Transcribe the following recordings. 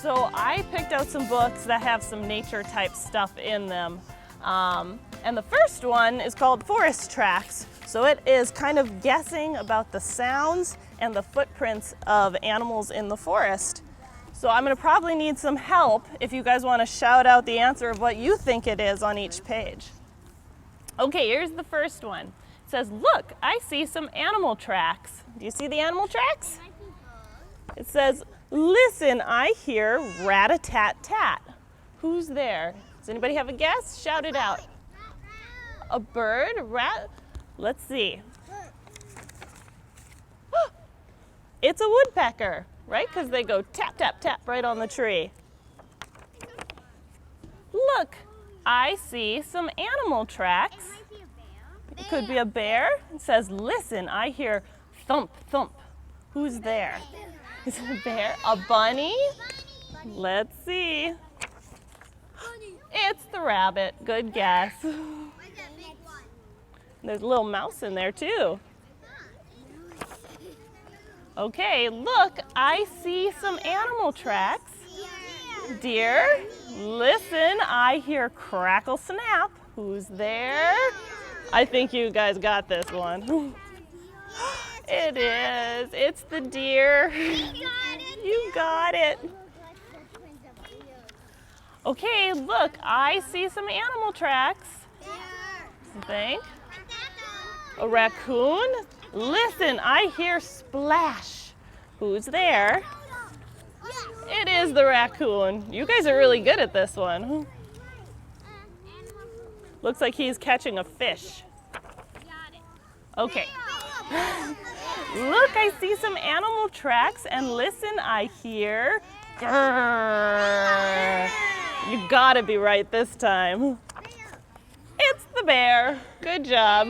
So I picked out some books that have some nature type stuff in them. And the first one is called Forest Tracks. So it is kind of guessing about the sounds and the footprints of animals in the forest. So I'm gonna probably need some help if you guys wanna shout out the answer of what you think it is on each page. Okay, here's the first one. It says, look, I see some animal tracks. Do you see the animal tracks? It says, listen, I hear rat-a-tat-tat. Who's there? Does anybody have a guess? Shout it out. A bird? A rat? Let's see. It's a woodpecker, right? Because they go tap, tap, tap right on the tree. Look, I see some animal tracks. It could be a bear. It says, listen, I hear thump, thump. Who's there? Is it a bear? A bunny? Let's see. It's the rabbit. Good guess. There's a little mouse in there too. Okay, look, I see some animal tracks. Deer, listen, I hear crackle snap. Who's there? I think you guys got this one. It is. It's the deer. You got it. Okay, look, I see some animal tracks. Think. A raccoon? Listen, I hear splash. Who's there? It is the raccoon. You guys are really good at this one. Looks like he's catching a fish. Okay. Look, I see some animal tracks, and listen, I hear grrr. You gotta be right this time. It's the bear. Good job.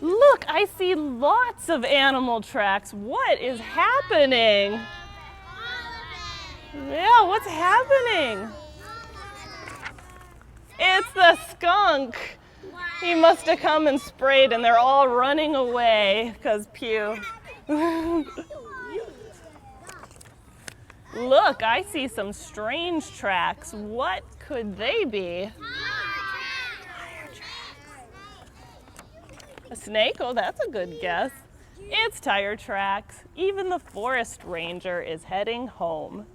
Look, I see lots of animal tracks. What is happening? Yeah, what's happening? It's the skunk. He must have come and sprayed and they're all running away because pew. Look, I see some strange tracks. What could they be? Tire tracks. A snake? Oh, that's a good guess. It's tire tracks. Even the forest ranger is heading home.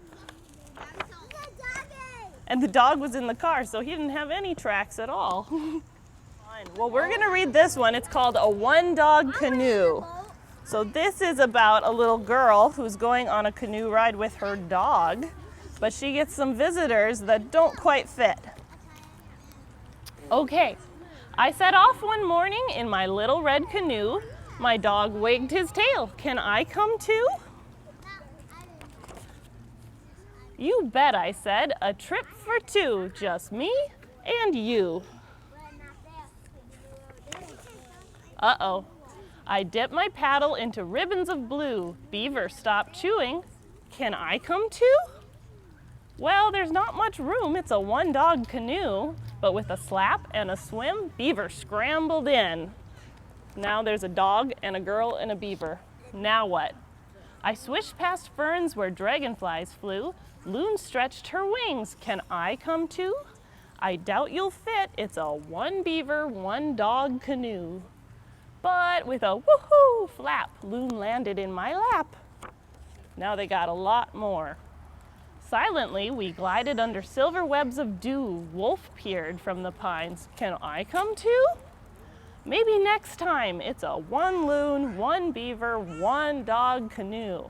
And the dog was in the car, so he didn't have any tracks at all. Well, we're gonna read this one. It's called A One-Dog Canoe. So this is about a little girl who's going on a canoe ride with her dog, but she gets some visitors that don't quite fit. Okay, I set off one morning in my little red canoe. My dog wagged his tail. Can I come too? You bet, I said. A trip for two, just me and you. Uh-oh. I dipped my paddle into ribbons of blue. Beaver stopped chewing. Can I come too? Well, there's not much room. It's a one-dog canoe. But with a slap and a swim, Beaver scrambled in. Now there's a dog and a girl and a beaver. Now what? I swished past ferns where dragonflies flew. Loon stretched her wings. Can I come too? I doubt you'll fit. It's a one beaver, one dog canoe. But with a woohoo flap, Loon landed in my lap. Now they got a lot more. Silently, we glided under silver webs of dew. Wolf peered from the pines. Can I come too? Maybe next time. It's a one loon, one beaver, one dog canoe.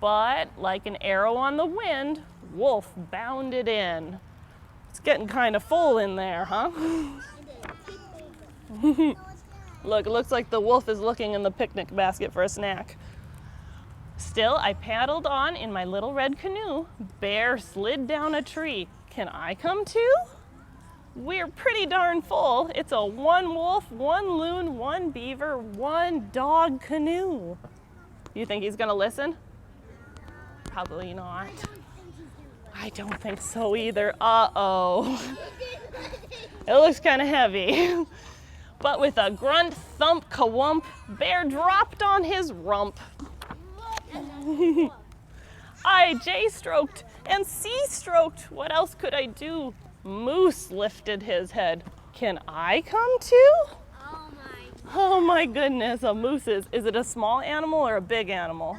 But like an arrow on the wind, Wolf bounded in. It's getting kind of full in there, huh? Look, it looks like the wolf is looking in the picnic basket for a snack. Still, I paddled on in my little red canoe. Bear slid down a tree. Can I come too? We're pretty darn full. It's a one wolf, one loon, one beaver, one dog canoe. You think he's gonna listen? Probably not. I don't think so either. Uh-oh. It looks kind of heavy. But with a grunt, thump, kawump, Bear dropped on his rump. I J-stroked and C-stroked. What else could I do? Moose lifted his head. Can I come too? Oh my goodness, a moose is it a small animal or a big animal?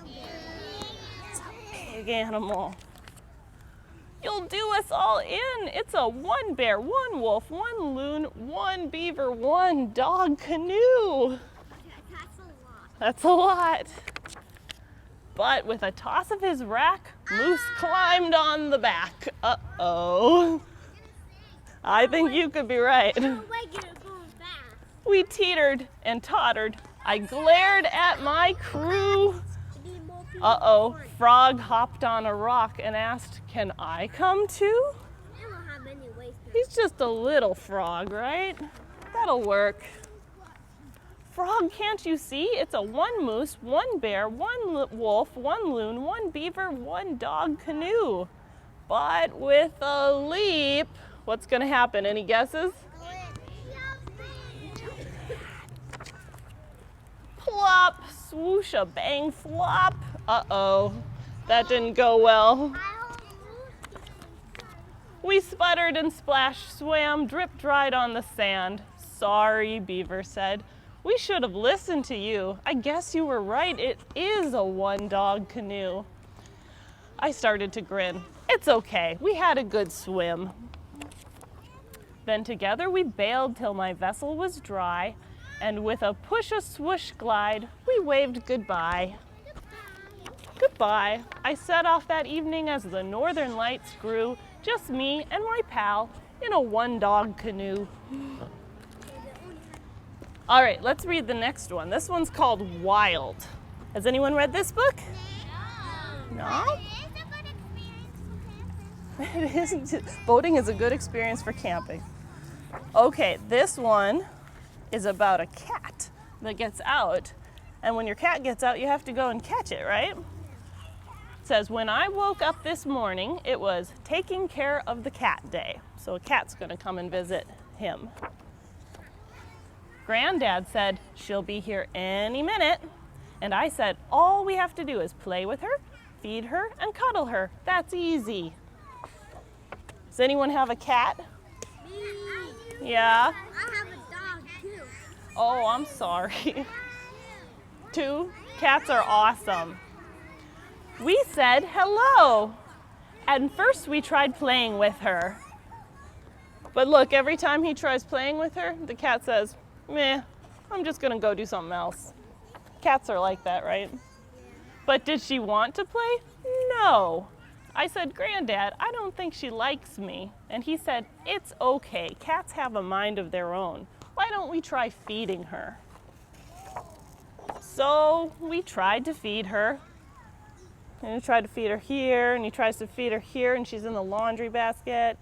It's a big animal. You'll do us all in. It's a 1 bear, 1 wolf, 1 loon, 1 beaver, 1 dog canoe. That's a lot. But with a toss of his rack, Moose climbed on the back. Uh-oh. I think you could be right. We teetered and tottered. I glared at my crew. Uh-oh, Frog hopped on a rock and asked, can I come too? He's just a little frog, right? That'll work. Frog, can't you see? It's a 1 moose, 1 bear, 1 wolf, 1 loon, 1 beaver, 1 dog canoe. But with a leap, what's gonna happen? Any guesses? Plop, swoosh, a bang, flop. Uh-oh, that didn't go well. We sputtered and splashed, swam, drip dried on the sand. Sorry, Beaver said. We should have listened to you. I guess you were right. It is a 1 dog canoe. I started to grin. It's okay. We had a good swim. Then together we bailed till my vessel was dry, and with a push-a-swoosh glide, we waved goodbye. Goodbye. I set off that evening as the northern lights grew, just me and my pal in a 1 dog canoe. All right, let's read the next one. This one's called Wild. Has anyone read this book? No? It is. Boating is a good experience for camping. Okay, this one is about a cat that gets out. And when your cat gets out, you have to go and catch it, right? It says, when I woke up this morning, it was taking care of the cat day. So a cat's gonna come and visit him. Granddad said, she'll be here any minute. And I said, all we have to do is play with her, feed her, and cuddle her. That's easy. Does anyone have a cat? Me. Yeah? I have a dog too. Oh, I'm sorry. 2? Cats are awesome. We said hello. And first we tried playing with her. But look, every time he tries playing with her, the cat says, meh, I'm just gonna go do something else. Cats are like that, right? But did she want to play? No. I said, Granddad, I don't think she likes me. And he said, it's okay. Cats have a mind of their own. Why don't we try feeding her? So we tried to feed her. And he tried to feed her here, and he tries to feed her here, and she's in the laundry basket.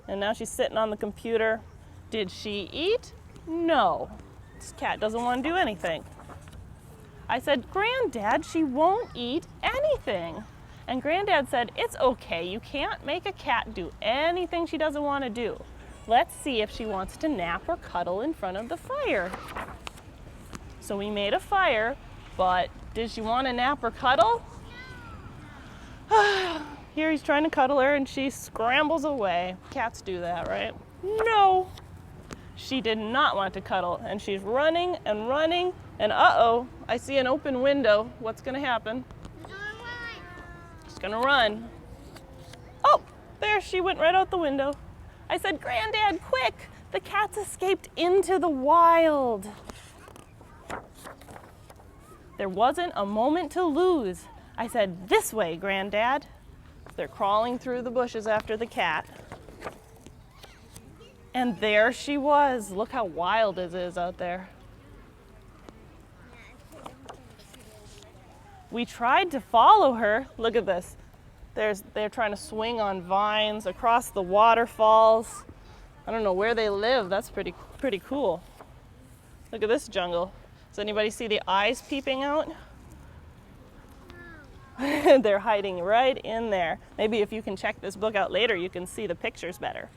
And now she's sitting on the computer. Did she eat? No. This cat doesn't want to do anything. I said, Granddad, she won't eat anything. And Granddad said, it's okay. You can't make a cat do anything she doesn't want to do. Let's see if she wants to nap or cuddle in front of the fire. So we made a fire, but did she want to nap or cuddle? Here he's trying to cuddle her and she scrambles away. Cats do that, right? No. She did not want to cuddle and she's running and running and uh-oh, I see an open window. What's gonna happen? She's gonna run. Oh, there she went right out the window. I said, Granddad, quick! The cat's escaped into the wild. There wasn't a moment to lose. I said, this way, Granddad. They're crawling through the bushes after the cat. And there she was. Look how wild it is out there. We tried to follow her. Look at this. They're trying to swing on vines across the waterfalls. I don't know where they live. That's pretty cool. Look at this jungle. Does anybody see the eyes peeping out? They're hiding right in there. Maybe if you can check this book out later, you can see the pictures better.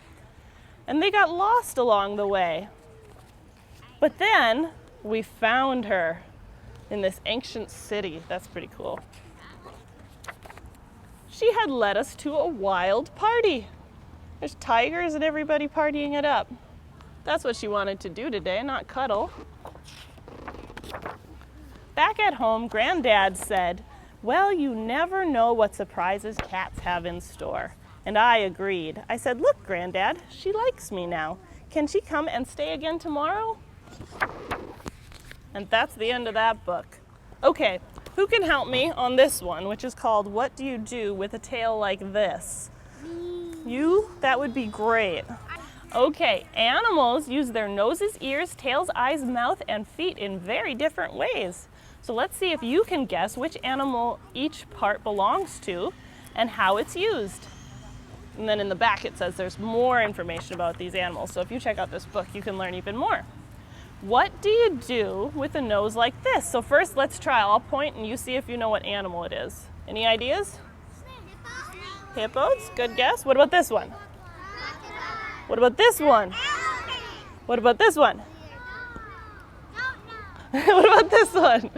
And they got lost along the way. But then we found her in this ancient city. That's pretty cool. She had led us to a wild party. There's tigers and everybody partying it up. That's what she wanted to do today, not cuddle. Back at home, Granddad said, "Well, you never know what surprises cats have in store." And I agreed. I said, "Look, Granddad, she likes me now. Can she come and stay again tomorrow?" And that's the end of that book. Okay, who can help me on this one, which is called What Do You Do with a Tail Like This? You? That would be great. Okay, animals use their noses, ears, tails, eyes, mouth, and feet in very different ways. So let's see if you can guess which animal each part belongs to and how it's used. And then in the back it says there's more information about these animals. So if you check out this book, you can learn even more. What do you do with a nose like this? So first let's try. I'll point and you see if you know what animal it is. Any ideas? Hippos, good guess. What about this one? What about this one? What about this one? What about this one?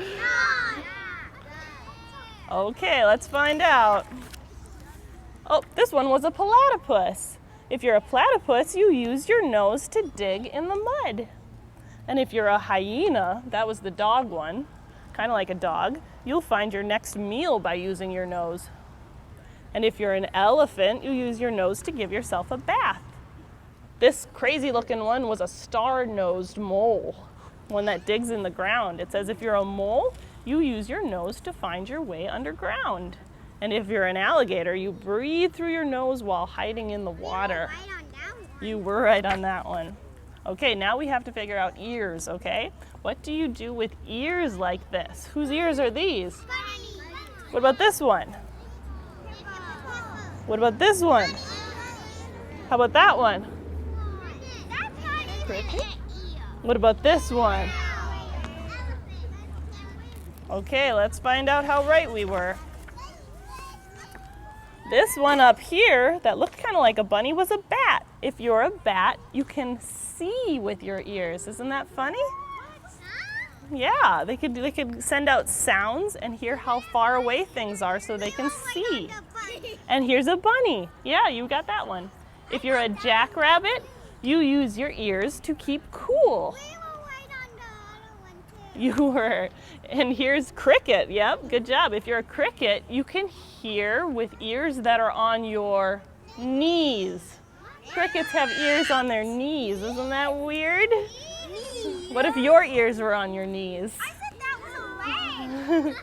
Okay, let's find out. Oh, this one was a platypus. If you're a platypus, you use your nose to dig in the mud. And if you're a hyena, that was the dog one, kind of like a dog, you'll find your next meal by using your nose. And if you're an elephant, you use your nose to give yourself a bath. This crazy looking one was a star-nosed mole, one that digs in the ground. It says if you're a mole, you use your nose to find your way underground. And if you're an alligator, you breathe through your nose while hiding in the water. You were right on that one. Okay, now we have to figure out ears, okay? What do you do with ears like this? Whose ears are these? What about this one? What about this one? How about that one? Cricket? What about this one? Okay, let's find out how right we were. This one up here that looked kind of like a bunny was a bat. If you're a bat, you can see with your ears. Isn't that funny? Yeah, they could send out sounds and hear how far away things are so they can see. And here's a bunny. Yeah, you got that one. If you're a jackrabbit, you use your ears to keep cool. You were. And here's cricket. Yep, good job. If you're a cricket, you can hear with ears that are on your knees. Crickets have ears on their knees. Isn't that weird? What if your ears were on your knees? I said that was a leg.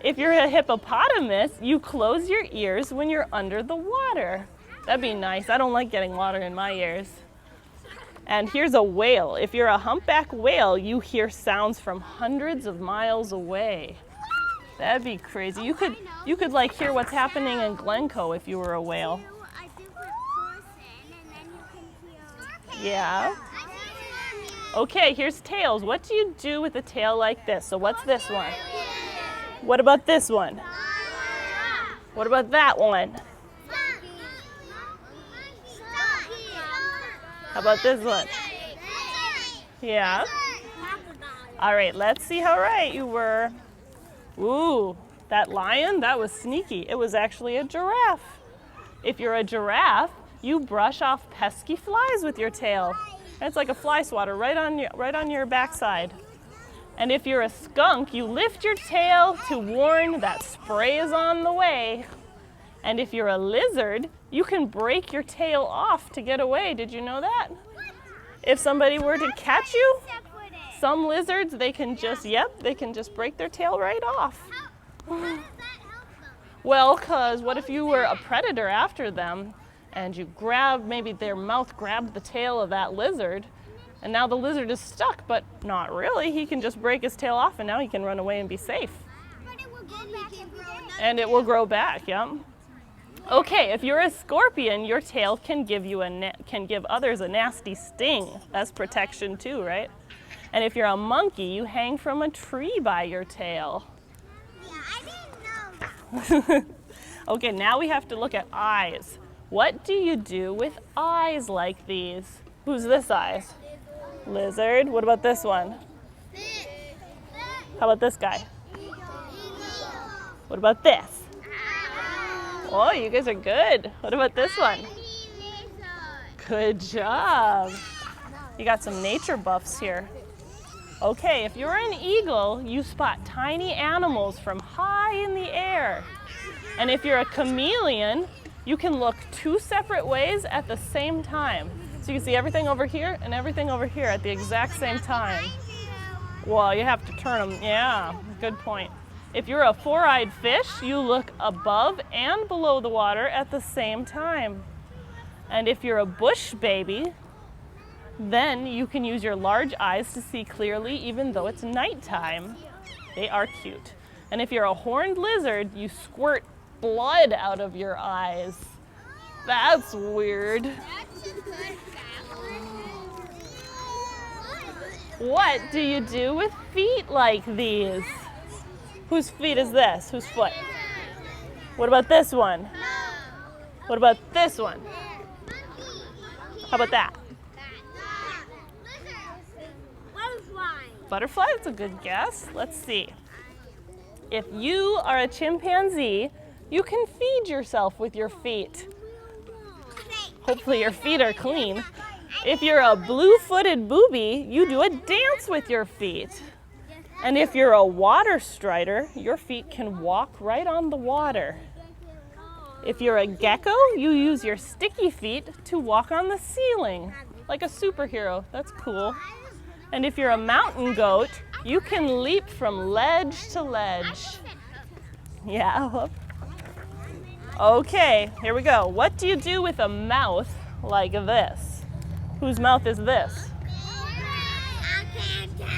If you're a hippopotamus, you close your ears when you're under the water. That'd be nice. I don't like getting water in my ears. And here's a whale. If you're a humpback whale, you hear sounds from hundreds of miles away. That'd be crazy. You could like hear what's happening in Glencoe if you were a whale. Yeah. Okay, here's tails. What do you do with a tail like this? So what's this one? What about this one? What about that one? How about this one? Yeah. All right, let's see how right you were. Ooh, that lion, that was sneaky. It was actually a giraffe. If you're a giraffe, you brush off pesky flies with your tail. It's like a fly swatter right on your backside. And if you're a skunk, you lift your tail to warn that spray is on the way. And if you're a lizard, you can break your tail off to get away. Did you know that? If somebody were to catch you, some lizards, they can just break their tail right off. Well, because what if you were a predator after them and you maybe their mouth grabbed the tail of that lizard, and now the lizard is stuck, but not really. He can just break his tail off and now he can run away and be safe. And it will grow back, yeah. Okay, if you're a scorpion, your tail can give others a nasty sting. That's protection too, right? And if you're a monkey, you hang from a tree by your tail. Yeah, I didn't know that. Okay, now we have to look at eyes. What do you do with eyes like these? Who's this eyes? Lizard. What about this one? How about this guy? What about this? Oh, you guys are good. What about this one? Good job. You got some nature buffs here. Okay, if you're an eagle, you spot tiny animals from high in the air. And if you're a chameleon, you can look 2 separate ways at the same time. So you can see everything over here and everything over here at the exact same time. Well, you have to turn them. Yeah, good point. If you're a 4-eyed fish, you look above and below the water at the same time. And if you're a bush baby, then you can use your large eyes to see clearly even though it's nighttime. They are cute. And if you're a horned lizard, you squirt blood out of your eyes. That's weird. What do you do with feet like these? Whose feet is this? Whose foot? What about this one? What about this one? How about that? Butterfly, that's a good guess. Let's see. If you are a chimpanzee, you can feed yourself with your feet. Hopefully your feet are clean. If you're a blue-footed booby, you do a dance with your feet. And if you're a water strider, your feet can walk right on the water. If you're a gecko, you use your sticky feet to walk on the ceiling, like a superhero. That's cool. And if you're a mountain goat, you can leap from ledge to ledge. Yeah. Okay, here we go. What do you do with a mouth like this? Whose mouth is this? I can't tell.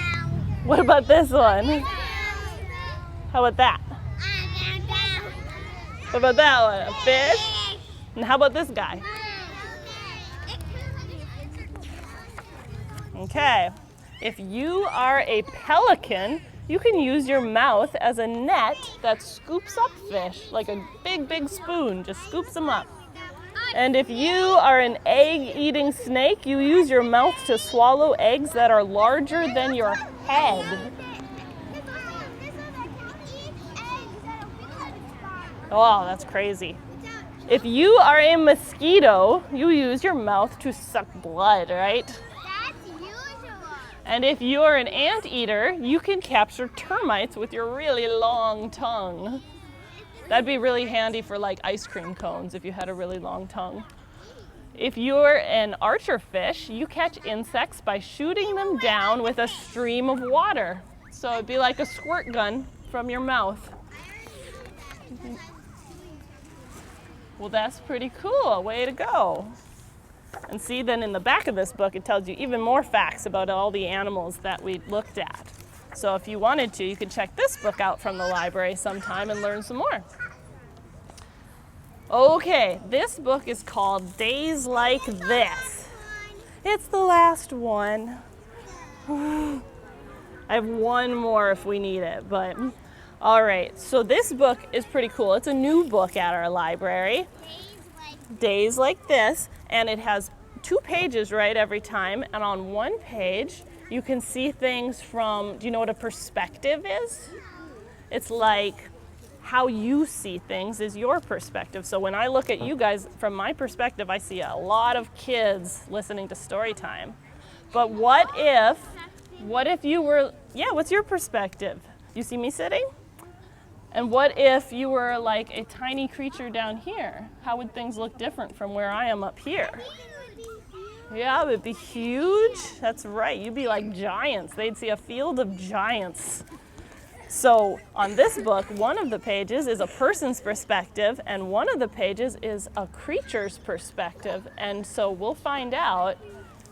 What about this one? How about that? I can't tell. What about that one? A fish? And how about this guy? Okay. If you are a pelican, you can use your mouth as a net that scoops up fish, like a big, big spoon, just scoops them up. And if you are an egg-eating snake, you use your mouth to swallow eggs that are larger than your head. Oh, that's crazy. If you are a mosquito, you use your mouth to suck blood, right? And if you're an anteater, you can capture termites with your really long tongue. That'd be really handy for like ice cream cones if you had a really long tongue. If you're an archer fish, you catch insects by shooting them down with a stream of water. So it'd be like a squirt gun from your mouth. Well, that's pretty cool. Way to go. And see, then in the back of this book, it tells you even more facts about all the animals that we looked at. So if you wanted to, you could check this book out from the library sometime and learn some more. Okay, this book is called Days Like This. It's the last one. I have one more if we need it, but all right. So this book is pretty cool. It's a new book at our library. Days Like This, and it has 2 pages, right, every time, and on one page you can see things from, do you know what a perspective is? It's like how you see things is your perspective. So when I look at you guys, from my perspective, I see a lot of kids listening to story time. But what if you were, yeah, what's your perspective? You see me sitting? And what if you were like a tiny creature down here? How would things look different from where I am up here? Yeah, it would be huge. That's right. You'd be like giants. They'd see a field of giants. So on this book, one of the pages is a person's perspective, and one of the pages is a creature's perspective. And so we'll find out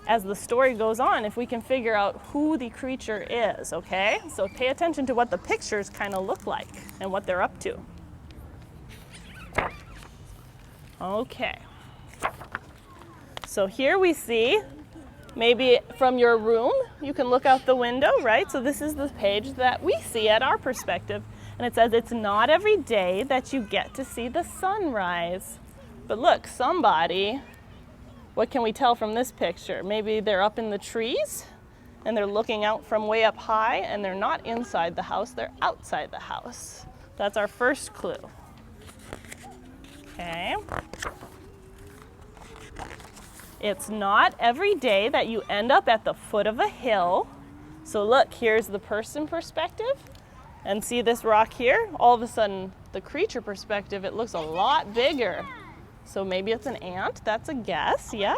as the story goes on if we can figure out who the creature is, okay? So pay attention to what the pictures kind of look like and what they're up to. Okay. So here we see, maybe from your room, you can look out the window, right? So this is the page that we see at our perspective. And it says, it's not every day that you get to see the sunrise. But look, somebody, what can we tell from this picture? Maybe they're up in the trees and they're looking out from way up high, and they're not inside the house, they're outside the house. That's our first clue. Okay. It's not every day that you end up at the foot of a hill. So look, here's the person perspective. And see this rock here? All of a sudden, the creature perspective, it looks a lot bigger. So maybe it's an ant, that's a guess, yep.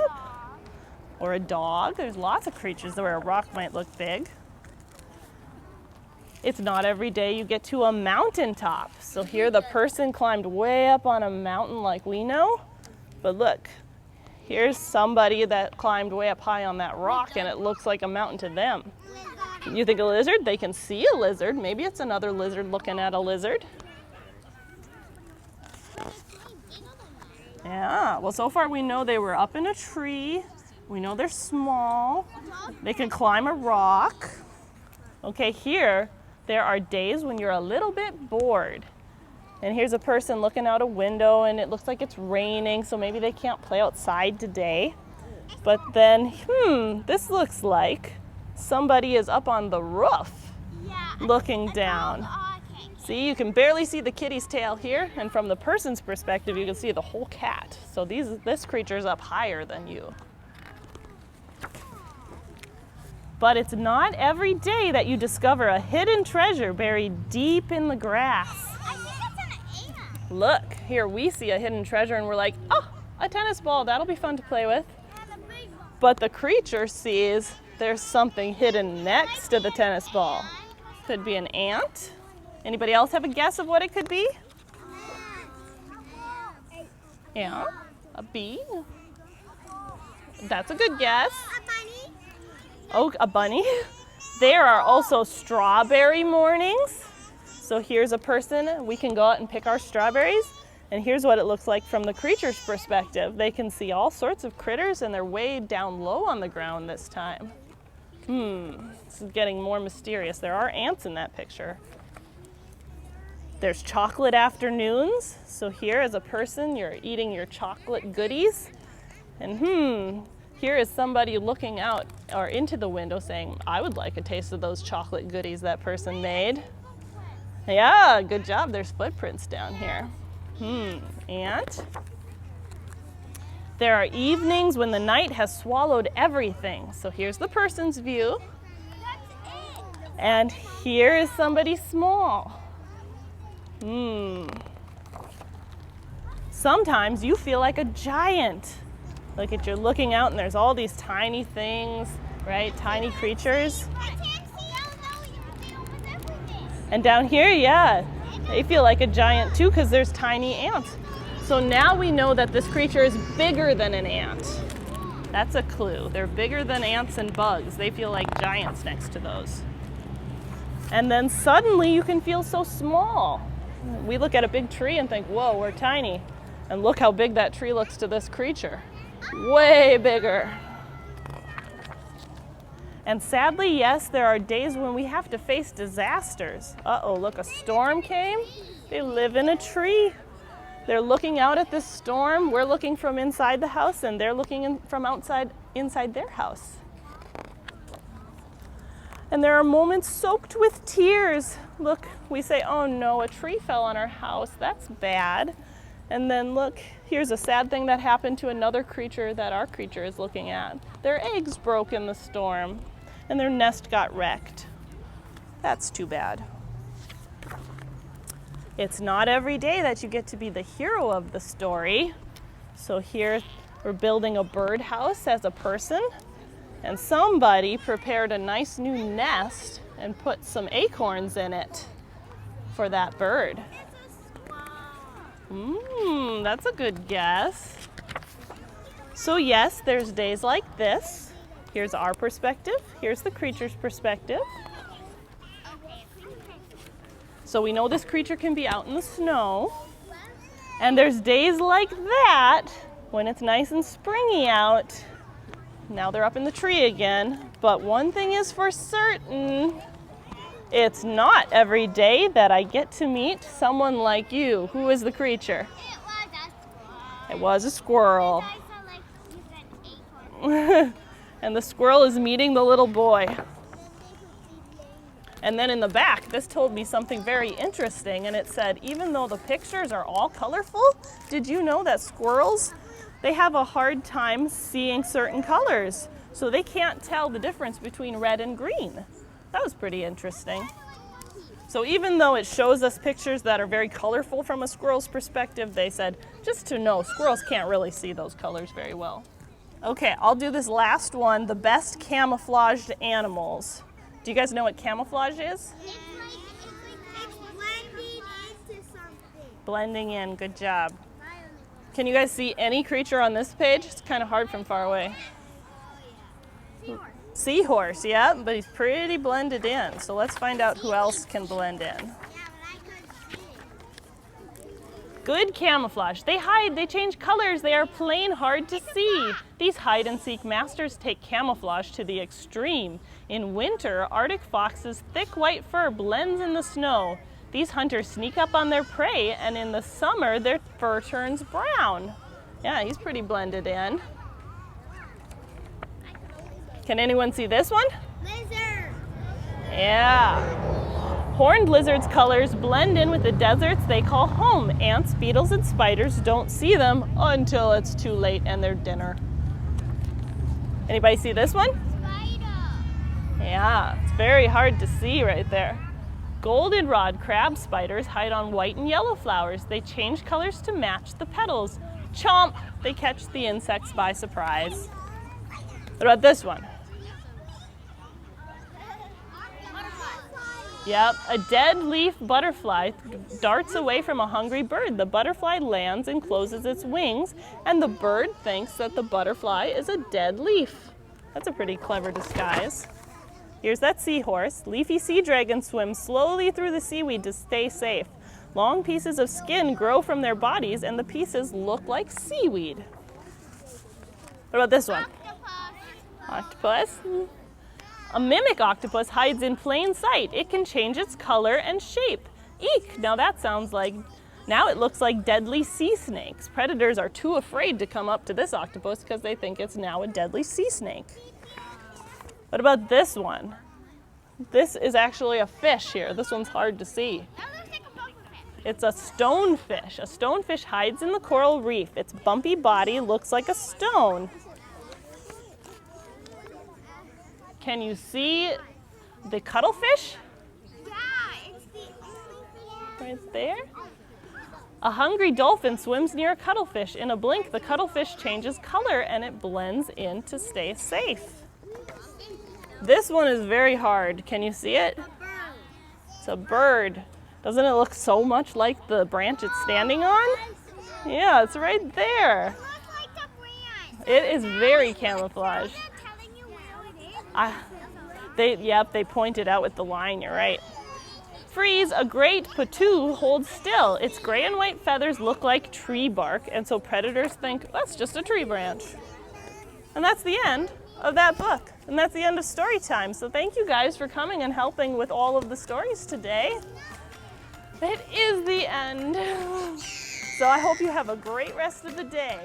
Or a dog, there's lots of creatures where a rock might look big. It's not every day you get to a mountaintop. So here the person climbed way up on a mountain like we know. But look, here's somebody that climbed way up high on that rock and it looks like a mountain to them. You think a lizard? They can see a lizard. Maybe it's another lizard looking at a lizard. Yeah, well so far we know they were up in a tree. We know they're small. They can climb a rock. Okay, here, there are days when you're a little bit bored. And here's a person looking out a window and it looks like it's raining, so maybe they can't play outside today. But then, this looks like somebody is up on the roof looking down. See, you can barely see the kitty's tail here, and from the person's perspective, you can see the whole cat. So this creature's up higher than you. But it's not every day that you discover a hidden treasure buried deep in the grass. I think that's an ant. Look, here we see a hidden treasure and we're like, oh, a tennis ball, that'll be fun to play with. And a big one. But the creature sees there's something hidden next to the tennis ball. Could be an ant. Anybody else have a guess of what it could be? Yeah, a bee. That's a good guess. A bunny. Oh, a bunny. There are also strawberry mornings. So here's a person, we can go out and pick our strawberries, and here's what it looks like from the creature's perspective. They can see all sorts of critters and they're way down low on the ground this time. This is getting more mysterious. There are ants in that picture. There's chocolate afternoons. So here as a person, you're eating your chocolate goodies. And here is somebody looking out or into the window saying, I would like a taste of those chocolate goodies that person made. Yeah, good job. There's footprints down here. Ant. There are evenings when the night has swallowed everything. So here's the person's view. And here is somebody small. Sometimes you feel like a giant. Look at you're looking out and there's all these tiny things, right? Tiny creatures. I can't see. Oh no, you deal with everything. And down here, yeah, they feel like a giant too because there's tiny ants. So now we know that this creature is bigger than an ant. That's a clue. They're bigger than ants and bugs. They feel like giants next to those. And then suddenly you can feel so small. We look at a big tree and think, whoa, we're tiny. And look how big that tree looks to this creature. Way bigger. And sadly, yes, there are days when we have to face disasters. Uh-oh, look, a storm came. They live in a tree. They're looking out at this storm. We're looking from inside the house, and they're looking from inside their house. And there are moments soaked with tears. Look, we say, oh no, a tree fell on our house. That's bad. And then look, here's a sad thing that happened to another creature that our creature is looking at. Their eggs broke in the storm, and their nest got wrecked. That's too bad. It's not every day that you get to be the hero of the story. So here we're building a birdhouse as a person, and somebody prepared a nice new nest and put some acorns in it for that bird. That's a good guess. So yes, there's days like this. Here's our perspective. Here's the creature's perspective. So we know this creature can be out in the snow. And there's days like that when it's nice and springy out. Now they're up in the tree again. But one thing is for certain, it's not every day that I get to meet someone like you. Who is the creature? It was a squirrel. And the squirrel is meeting the little boy. And then in the back, this told me something very interesting, and it said, even though the pictures are all colorful, did you know that squirrels, they have a hard time seeing certain colors, so they can't tell the difference between red and green. That was pretty interesting. So even though it shows us pictures that are very colorful from a squirrel's perspective, they said, just to know, squirrels can't really see those colors very well. Okay, I'll do this last one, the best camouflaged animals. Do you guys know what camouflage is? It's blending into something. Blending in, good job. Can you guys see any creature on this page? It's kind of hard from far away. Seahorse. Seahorse, yeah, but he's pretty blended in. So let's find out who else can blend in. Yeah, but I couldn't see it. Good camouflage. They hide, they change colors, they are plain hard to see. These hide and seek masters take camouflage to the extreme. In winter, Arctic foxes' thick white fur blends in the snow. These hunters sneak up on their prey, and in the summer, their fur turns brown. Yeah, he's pretty blended in. Can anyone see this one? Lizard. Yeah. Horned lizards' colors blend in with the deserts they call home. Ants, beetles, and spiders don't see them until it's too late and they're dinner. Anybody see this one? Spider. Yeah, it's very hard to see right there. Goldenrod crab spiders hide on white and yellow flowers. They change colors to match the petals. Chomp! They catch the insects by surprise. What about this one? Yep, a dead leaf butterfly darts away from a hungry bird. The butterfly lands and closes its wings, and the bird thinks that the butterfly is a dead leaf. That's a pretty clever disguise. Here's that seahorse. Leafy sea dragons swim slowly through the seaweed to stay safe. Long pieces of skin grow from their bodies, and the pieces look like seaweed. What about this one? Octopus. A mimic octopus hides in plain sight. It can change its color and shape. Eek! Now that sounds like, now it looks like deadly sea snakes. Predators are too afraid to come up to this octopus because they think it's now a deadly sea snake. What about this one? This is actually a fish here. This one's hard to see. That looks like a pufferfish. It's a stonefish. A stonefish hides in the coral reef. Its bumpy body looks like a stone. Can you see the cuttlefish? Yeah, it's the only thing. Right there. A hungry dolphin swims near a cuttlefish. In a blink, the cuttlefish changes color and it blends in to stay safe. This one is very hard. Can you see it? It's a bird. Doesn't it look so much like the branch it's standing on? Yeah, it's right there. It looks like the branch. It is very camouflaged. Is it telling you where it is? Yep, they pointed out with the line, you're right. Freeze, a great patoo holds still. Its gray and white feathers look like tree bark, and so predators think, that's just a tree branch. And that's the end of that book. And that's the end of story time. So thank you guys for coming and helping with all of the stories today. It is the end. So I hope you have a great rest of the day.